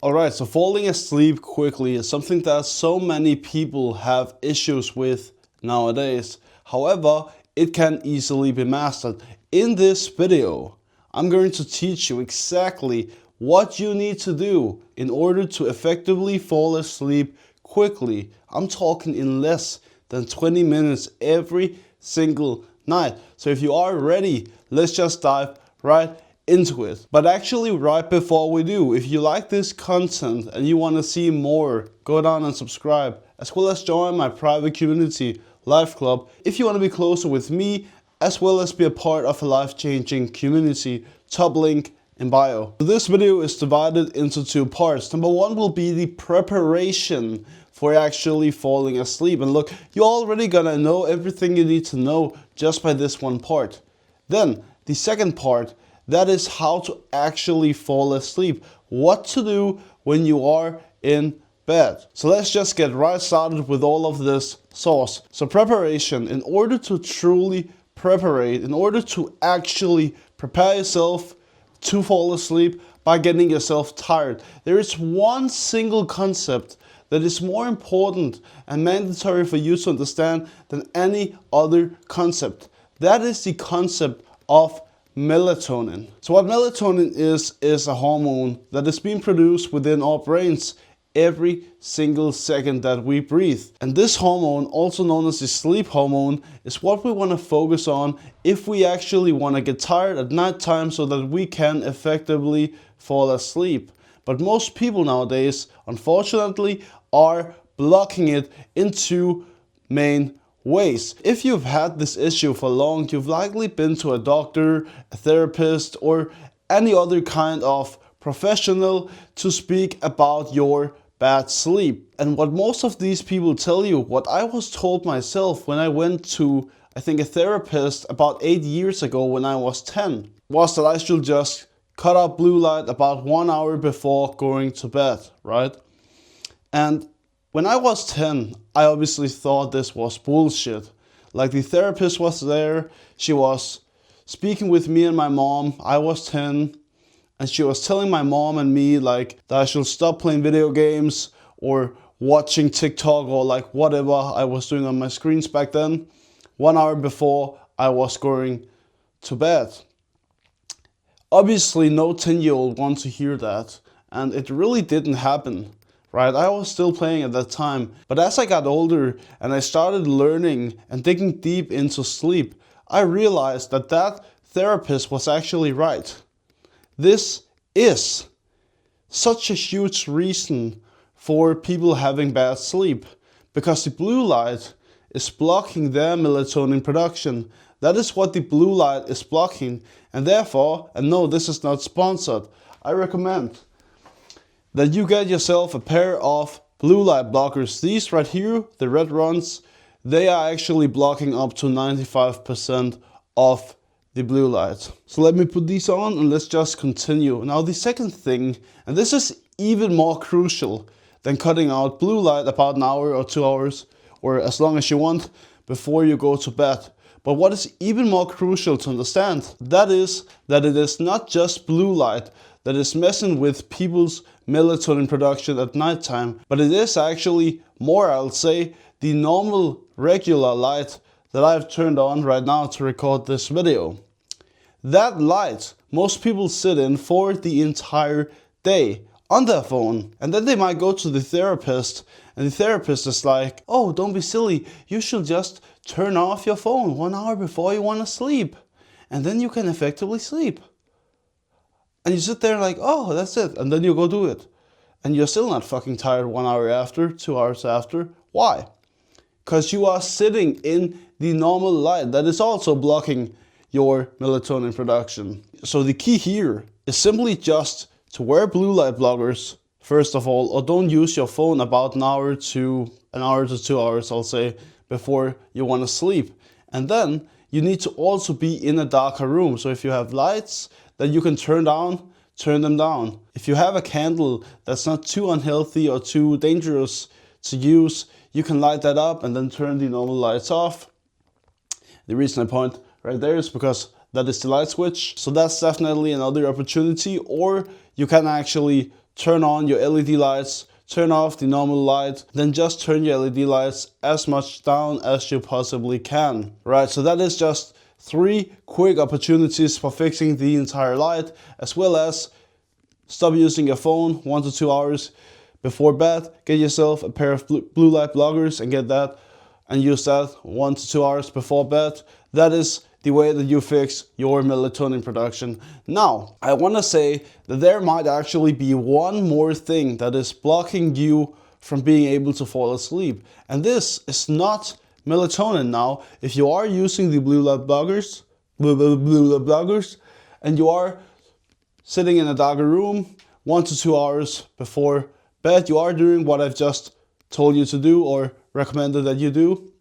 Alright, so falling asleep quickly is something that so many people have issues with nowadays. However, it can easily be mastered. In this video, I'm going to teach you exactly what you need to do in order to effectively fall asleep quickly. I'm talking in less than 20 minutes every single night. So if you are ready, let's just dive right into it. But actually, right before we do, if you like this content and you want to see more, go down and subscribe, as well as join my private community, Life Club, if you want to be closer with me, as well as be a part of a life-changing community. Top link in bio. So this video is divided into two parts. Number one will be the preparation for actually falling asleep. And look, you're already gonna know everything you need to know just by this one part. Then the second part, that is how to actually fall asleep. What to do when you are in bed. So let's just get right started with all of this sauce. So preparation, in order to truly preparate, in order to actually prepare yourself to fall asleep by getting yourself tired, there is one single concept that is more important and mandatory for you to understand than any other concept. That is the concept of melatonin. So what melatonin is a hormone that is being produced within our brains every single second that we breathe. And this hormone, also known as the sleep hormone, is what we want to focus on if we actually want to get tired at night time so that we can effectively fall asleep. But most people nowadays, unfortunately, are blocking it in two main ways. If you've had this issue for long, you've likely been to a doctor, a therapist, or any other kind of professional to speak about your bad sleep. And what most of these people tell you, what I was told myself when I went to, I think, a therapist about 8 years ago when I was 10, was that I should just cut out blue light about 1 hour before going to bed, right? And when I was 10, I obviously thought this was bullshit. Like, the therapist was there, she was speaking with me and my mom, I was 10, and she was telling my mom and me like that I should stop playing video games or watching TikTok or like whatever I was doing on my screens back then, 1 hour before I was going to bed. Obviously, no 10-year-old wants to hear that, and it really didn't happen. Right, I was still playing at that time, but as I got older and I started learning and digging deep into sleep, I realized that that therapist was actually right. This is such a huge reason for people having bad sleep, because the blue light is blocking their melatonin production. That is what the blue light is blocking, and therefore, and no, this is not sponsored, I recommend that you get yourself a pair of blue light blockers. These right here, the red ones, they are actually blocking up to 95% of the blue light. So let me put these on and let's just continue. Now the second thing, and this is even more crucial than cutting out blue light about an hour or 2 hours, or as long as you want, before you go to bed. But what is even more crucial to understand, that is that it is not just blue light that is messing with people's melatonin production at nighttime, but it is actually more, I'll say, the normal regular light that I've turned on right now to record this video. That light most people sit in for the entire day on their phone, and then they might go to the therapist and the therapist is like, oh, don't be silly, you should just turn off your phone 1 hour before you want to sleep, and then you can effectively sleep. And you sit there like, oh, that's it. And then you go do it. And you're still not fucking tired 1 hour after, 2 hours after. Why? Because you are sitting in the normal light that is also blocking your melatonin production. So the key here is simply just to wear blue light blockers, first of all, or don't use your phone about an hour to 2 hours, I'll say, before you want to sleep. And then you need to also be in a darker room. So if you have lights that you can turn down, turn them down. If you have a candle that's not too unhealthy or too dangerous to use, you can light that up and then turn the normal lights off. The reason I point right there is because that is the light switch. So that's definitely another opportunity. Or you can actually turn on your LED lights, turn off the normal light, then just turn your LED lights as much down as you possibly can. Right, so that is just 3 quick opportunities for fixing the entire light, as well as stop using your phone 1 to 2 hours before bed. Get yourself a pair of blue light blockers and get that and use that 1 to 2 hours before bed. That is the way that you fix your melatonin production. Now, I want to say that there might actually be one more thing that is blocking you from being able to fall asleep. And this is not melatonin. Now, if you are using the blue light blockers, and you are sitting in a darker room 1 to 2 hours before bed, you are doing what I've just told you to do or recommended that you do,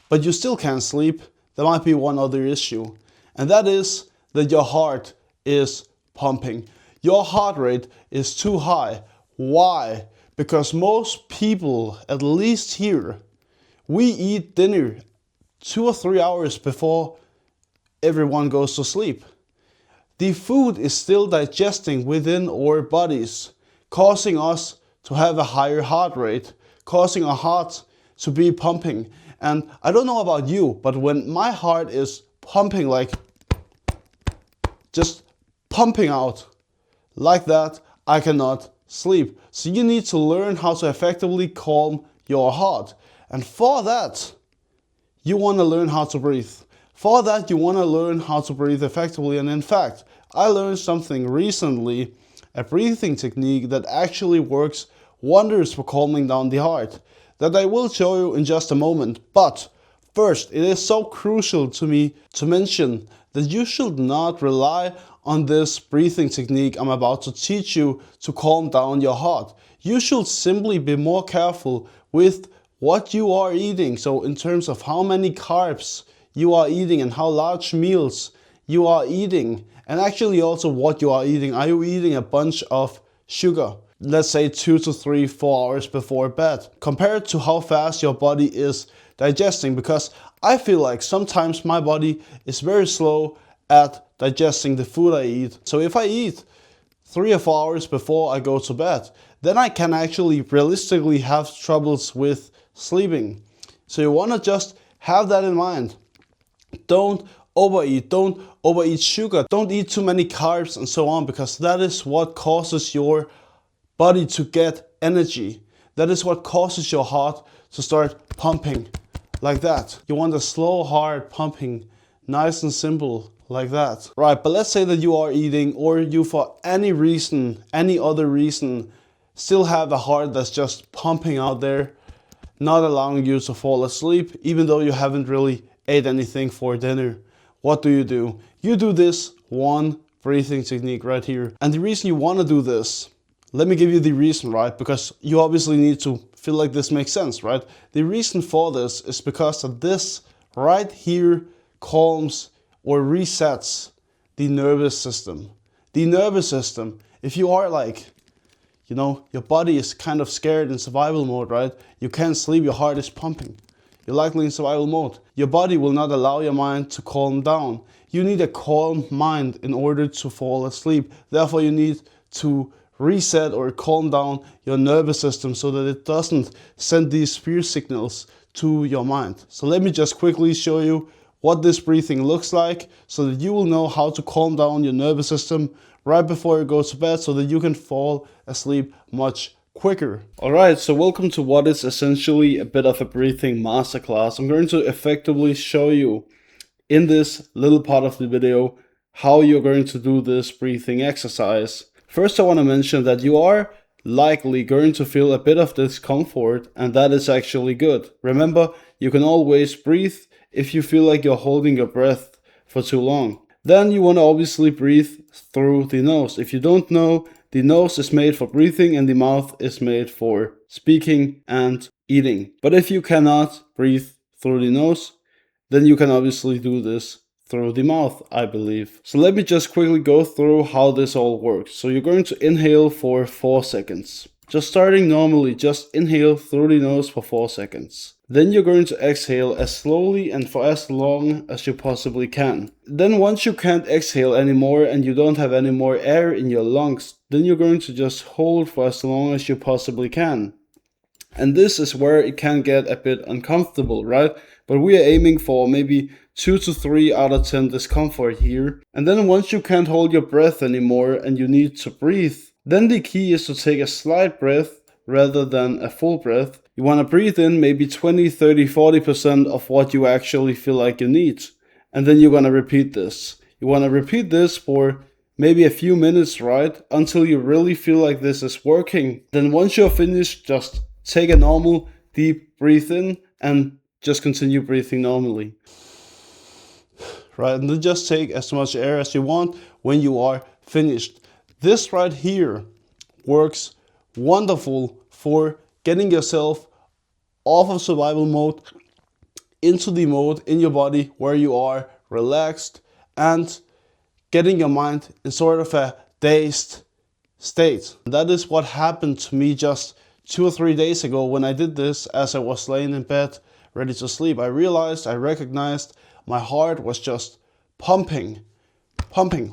but you still can't sleep, there might be one other issue, and that is that your heart is pumping. Your heart rate is too high. Why? Because most people, at least here, we eat dinner 2 or 3 hours before everyone goes to sleep. The food is still digesting within our bodies, causing us to have a higher heart rate, causing our heart to be pumping. And I don't know about you, but when my heart is pumping, like just pumping out like that, I cannot sleep. So you need to learn how to effectively calm your heart. And for that, you want to learn how to breathe. For that, you want to learn how to breathe effectively. And in fact, I learned something recently, a breathing technique that actually works wonders for calming down the heart, that I will show you in just a moment. But first, it is so crucial to me to mention that you should not rely on this breathing technique I'm about to teach you to calm down your heart. You should simply be more careful with what you are eating. So in terms of how many carbs you are eating and how large meals you are eating, and actually also what you are eating. Are you eating a bunch of sugar? Let's say 2 to 3, 4 hours before bed, compared to how fast your body is digesting, because I feel like sometimes my body is very slow at digesting the food I eat. So if I eat 3 or 4 hours before I go to bed, then I can actually realistically have troubles with sleeping. So you want to just have that in mind. Don't overeat sugar, don't eat too many carbs and so on, because that is what causes your body to get energy. That is what causes your heart to start pumping like that. You want a slow heart pumping, nice and simple like that. Right, but let's say that you are eating, or you for any reason, any other reason, still have a heart that's just pumping out there, not allowing you to fall asleep, even though you haven't really ate anything for dinner. What do? You do this one breathing technique right here. And the reason you want to do this, let me give you the reason, right? Because you obviously need to feel like this makes sense, right? The reason for this is because of this right here calms or resets the nervous system. The nervous system, if you are like, you know, your body is kind of scared in survival mode, right? You can't sleep, your heart is pumping. You're likely in survival mode. Your body will not allow your mind to calm down. You need a calm mind in order to fall asleep. Therefore, you need to reset or calm down your nervous system so that it doesn't send these fear signals to your mind. So let me just quickly show you what this breathing looks like so that you will know how to calm down your nervous system right before you go to bed so that you can fall asleep much quicker. Alright, so welcome to what is essentially a bit of a breathing masterclass. I'm going to effectively show you in this little part of the video how you're going to do this breathing exercise. First, I want to mention that you are likely going to feel a bit of discomfort, and that is actually good. Remember, you can always breathe if you feel like you're holding your breath for too long. Then you want to obviously breathe through the nose. If you don't know, the nose is made for breathing and the mouth is made for speaking and eating. But if you cannot breathe through the nose, then you can obviously do this through the mouth, I believe. So let me just quickly go through how this all works. So you're going to inhale for 4 seconds. Just starting normally, just inhale through the nose for 4 seconds. Then you're going to exhale as slowly and for as long as you possibly can. Then once you can't exhale anymore and you don't have any more air in your lungs, then you're going to just hold for as long as you possibly can. And this is where it can get a bit uncomfortable, right? But we are aiming for maybe 2 to 3 out of 10 discomfort here. And then once you can't hold your breath anymore and you need to breathe, then the key is to take a slight breath rather than a full breath. You want to breathe in maybe 20, 30, 40% of what you actually feel like you need. And then you're going to repeat this. You want to repeat this for maybe a few minutes, right? Until you really feel like this is working. Then once you're finished, just take a normal deep breath in and just continue breathing normally. Right, and then just take as much air as you want when you are finished. This right here works wonderful for getting yourself off of survival mode into the mode in your body where you are relaxed and getting your mind in sort of a dazed state. That is what happened to me just 2 or 3 days ago when I did this as I was laying in bed ready to sleep. I recognized my heart was just pumping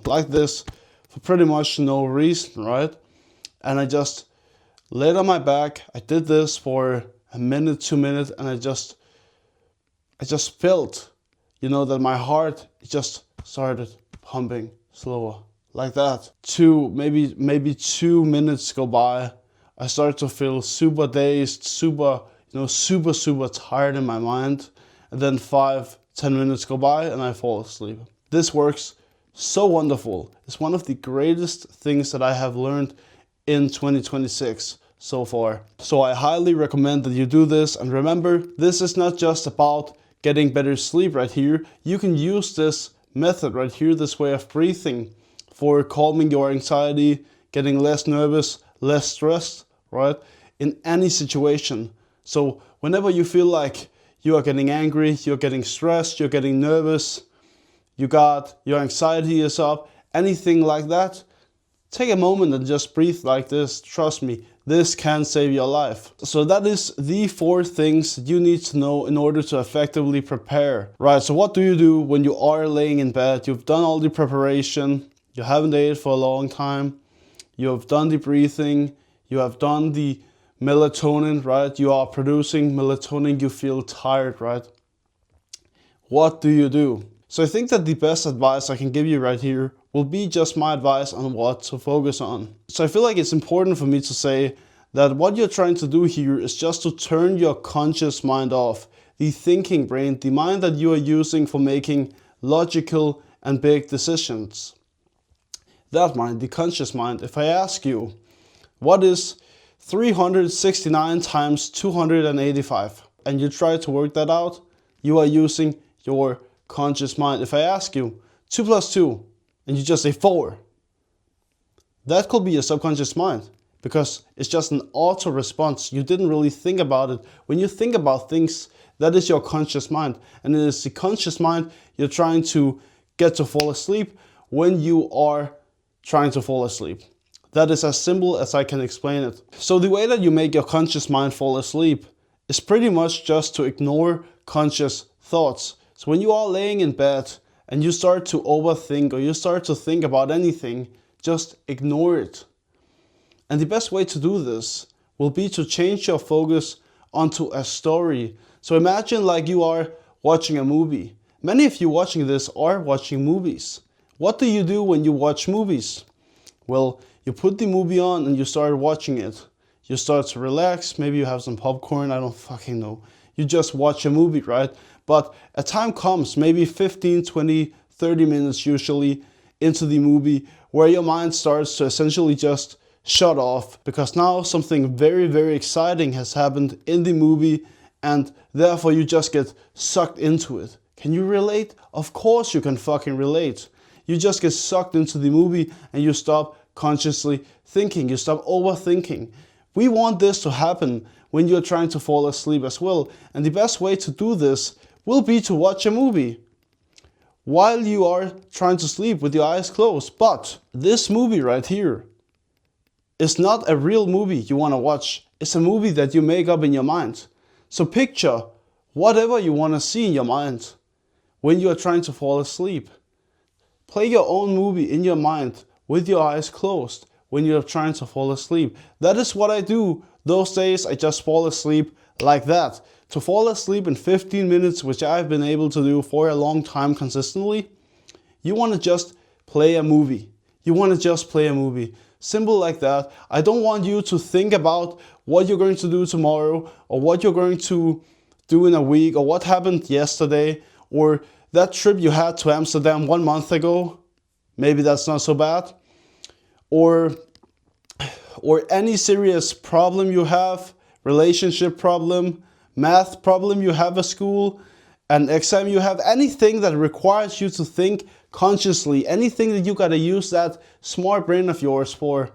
like this for pretty much no reason, right? And I just laid on my back. I did this for a minute, 2 minutes, and I just felt, that my heart just started pumping slower, like that. Maybe 2 minutes go by. I started to feel super dazed, super tired in my mind. And then 5-10 minutes go by and I fall asleep. This works so wonderful. It's one of the greatest things that I have learned in 2026 so far. So I highly recommend that you do this. And remember, this is not just about getting better sleep right here. You can use this method right here, this way of breathing, for calming your anxiety, getting less nervous, less stressed, right? In any situation. So whenever you feel like you are getting angry, you're getting stressed, you're getting nervous, your anxiety is up, anything like that, take a moment and just breathe like this. Trust me, this can save your life. So that is the 4 things you need to know in order to effectively prepare. Right, so what do you do when you are laying in bed? You've done all the preparation, you haven't ate for a long time, you have done the breathing, you have done the melatonin, right? You are producing melatonin, you feel tired, right? What do you do? So I think that the best advice I can give you right here will be just my advice on what to focus on. So I feel like it's important for me to say that what you're trying to do here is just to turn your conscious mind off, the thinking brain, the mind that you are using for making logical and big decisions. That mind, the conscious mind. If I ask you, what is 369 times 285? And you try to work that out, you are using your conscious mind. If I ask you 2 plus 2 and you just say 4, that could be your subconscious mind because it's just an auto response. You didn't really think about it. When you think about things, that is your conscious mind. And it is the conscious mind you're trying to get to fall asleep when you are trying to fall asleep. That is as simple as I can explain it. So the way that you make your conscious mind fall asleep is pretty much just to ignore conscious thoughts. So when you are laying in bed and you start to overthink or you start to think about anything, just ignore it. And the best way to do this will be to change your focus onto a story. So imagine like you are watching a movie. Many of you watching this are watching movies. What do you do when you watch movies? Well, you put the movie on and you start watching it. You start to relax, maybe you have some popcorn, I don't fucking know. You just watch a movie, right? But a time comes, maybe 15, 20, 30 minutes usually into the movie, where your mind starts to essentially just shut off because now something very, very exciting has happened in the movie and therefore you just get sucked into it. Can you relate? Of course you can fucking relate. You just get sucked into the movie and you stop consciously thinking, you stop overthinking. We want this to happen when you're trying to fall asleep as well. And the best way to do this will be to watch a movie while you are trying to sleep with your eyes closed. But this movie right here is not a real movie you want to watch. It's a movie that you make up in your mind. So picture whatever you want to see in your mind when you are trying to fall asleep. Play your own movie in your mind with your eyes closed when you are trying to fall asleep. That is what I do. Those days I just fall asleep like that. To fall asleep in 15 minutes, which I've been able to do for a long time consistently, you want to just play a movie. You want to just play a movie. Simple like that. I don't want you to think about what you're going to do tomorrow, or what you're going to do in a week, or what happened yesterday, or that trip you had to Amsterdam 1 month ago. Maybe that's not so bad. Or any serious problem you have, relationship problem, math problem you have at school, an exam you have, anything that requires you to think consciously, anything that you gotta use that smart brain of yours for.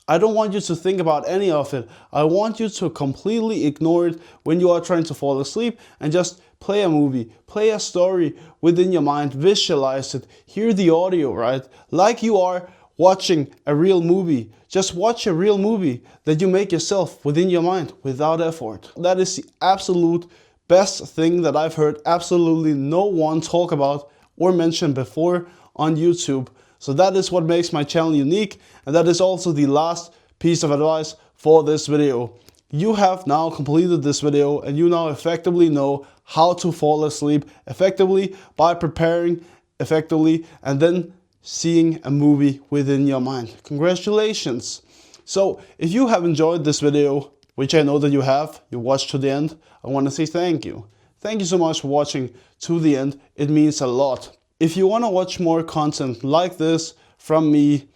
I don't want you to think about any of it. I want you to completely ignore it when you are trying to fall asleep and just play a movie, play a story within your mind, visualize it, hear the audio, right? Like you are watching a real movie. Just watch a real movie that you make yourself within your mind without effort. That is the absolute best thing that I've heard absolutely no one talk about or mention before on YouTube. So that is what makes my channel unique, and that is also the last piece of advice for this video. You have now completed this video and you now effectively know how to fall asleep effectively by preparing effectively and then seeing a movie within your mind. Congratulations! So if you have enjoyed this video, which I know that you have, you watched to the end, I want to say thank you. Thank you so much for watching to the end. It means a lot. If you want to watch more content like this from me,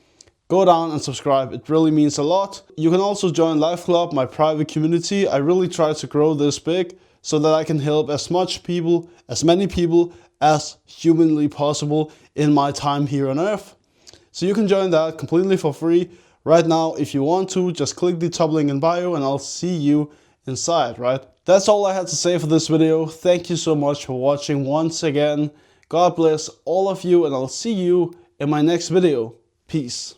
go down and subscribe. It really means a lot. You can also join Life Club, my private community. I really try to grow this big so that I can help as many people as humanly possible in my time here on Earth. So you can join that completely for free right now if you want to. Just click the top link in bio and I'll see you inside, right? That's all I had to say for this video. Thank you so much for watching once again. God bless all of you and I'll see you in my next video. Peace.